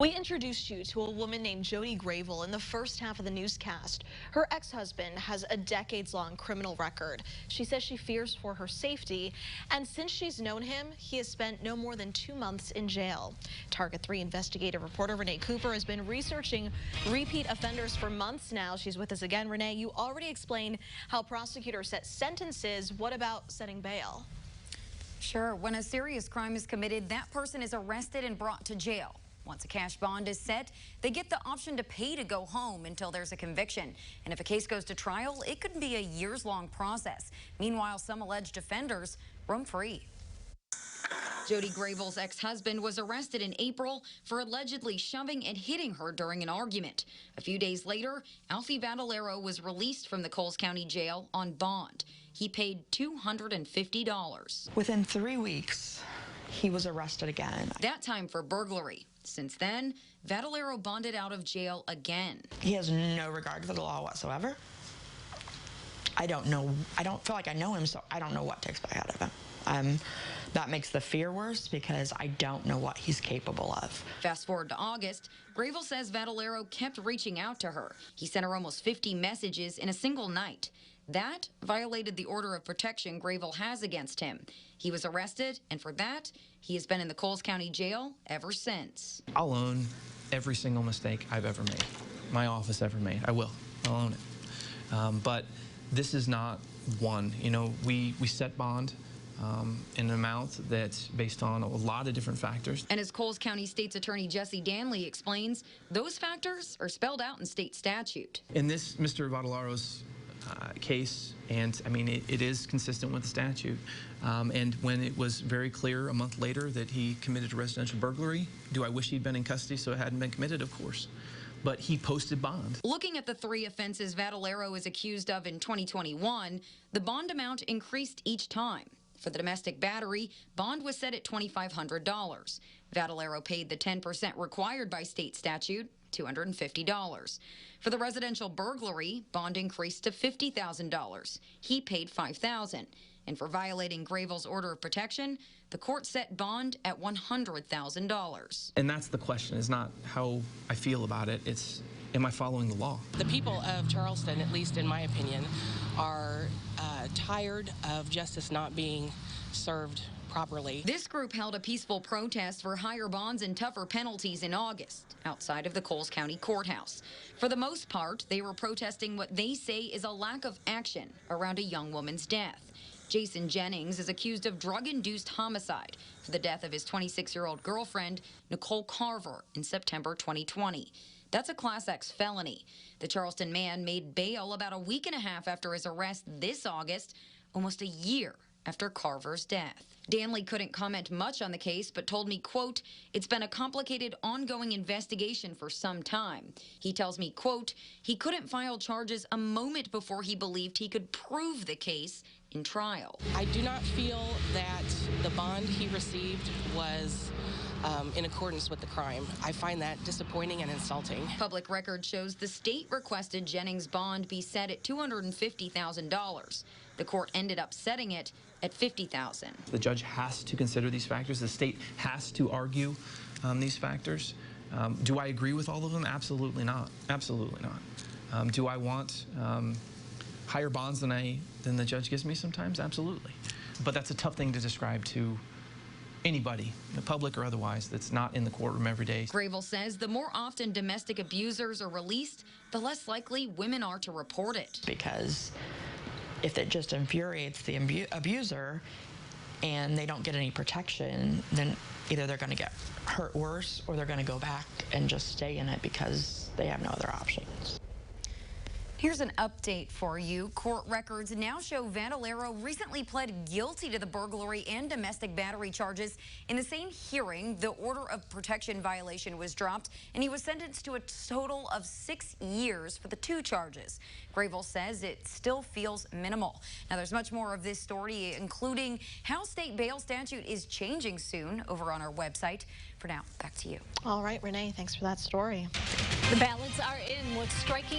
We introduced you to a woman named Jody Grayville in the first half of the newscast. Her ex-husband has a decades-long criminal record. She says she fears for her safety, and since she's known him, he has spent no more than 2 months in jail. Target 3 investigative reporter Renee Cooper has been researching repeat offenders for months now. She's with us again. Renee, you already explained how prosecutors set sentences. What about setting bail? Sure. When a serious crime is committed, that person is arrested and brought to jail. Once a cash bond is set, they get the option to pay to go home until there's a conviction. And if a case goes to trial, it could be a years-long process. Meanwhile, some alleged offenders roam free. Jody Grayville's ex-husband was arrested in April for allegedly shoving and hitting her during an argument. A few days later, Alfie Vadalero was released from the Coles County Jail on bond. He paid $250. Within 3 weeks, he was arrested again. That time for burglary. Since then, Vadalero bonded out of jail again. He has no regard for the law whatsoever. I don't feel like I know him, so I don't know what to expect out of him. That makes the fear worse because I don't know what he's capable of. Fast forward to August, Grayville says Vadalero kept reaching out to her. He sent her almost 50 messages in a single night. That violated the order of protection Grayville has against him. He was arrested, and for that, he has been in the Coles County Jail ever since. I'll own every single mistake I've ever made, my office ever made. I will. I'll own it. But this is not one. You know, we set bond in an amount that's based on a lot of different factors. And as Coles County State's Attorney Jesse Danley explains, those factors are spelled out in state statute. In this Mr. Vadalero's case, and I mean it is consistent with the statute, and when it was very clear a month later that he committed a residential burglary, do I wish he'd been in custody so it hadn't been committed? Of course. But he posted bond. Looking at the 3 offenses Vadalero is accused of in 2021, the bond amount increased each time. For the domestic battery, bond was set at $2,500. Vadalero paid the 10% required by state statute, $250. For the residential burglary, bond increased to $50,000. He paid $5,000. And for violating Grayville's order of protection, the court set bond at $100,000. And that's the question, is not how I feel about it, it's am I following the law? The people of Charleston, at least in my opinion, are tired of justice not being served properly. This group held a peaceful protest for higher bonds and tougher penalties in August outside of the Coles County Courthouse. For the most part, they were protesting what they say is a lack of action around a young woman's death. Jason Jennings is accused of drug-induced homicide for the death of his 26-year-old girlfriend, Nicole Carver, in September 2020. That's a Class X felony. The Charleston man made bail about a week and a half after his arrest this August, almost a year after Carver's death. Danley couldn't comment much on the case, but told me, quote, "It's been a complicated, ongoing investigation for some time." He tells me, quote, "He couldn't file charges a moment before he believed he could prove the case in trial." I do not feel that the bond he received was in accordance with the crime. I find that disappointing and insulting. Public record shows the state requested Jennings' bond be set at $250,000. The court ended up setting it at $50,000. The judge has to consider these factors. The state has to argue these factors. Do I agree with all of them? Absolutely not. Absolutely not. Do I want higher bonds than the judge gives me sometimes? Absolutely. But that's a tough thing to describe to anybody, the public or otherwise, that's not in the courtroom every day. Grayville says the more often domestic abusers are released, the less likely women are to report it. Because if it just infuriates the abuser and they don't get any protection, then either they're going to get hurt worse or they're going to go back and just stay in it because they have no other options. Here's an update for you. Court records now show Vadalero recently pled guilty to the burglary and domestic battery charges. In the same hearing, the order of protection violation was dropped, and he was sentenced to a total of 6 years for the 2 charges. Grayville says it still feels minimal. Now, there's much more of this story, including how state bail statute is changing soon, over on our website. For now, back to you. All right, Renee, thanks for that story. The ballots are in. What's striking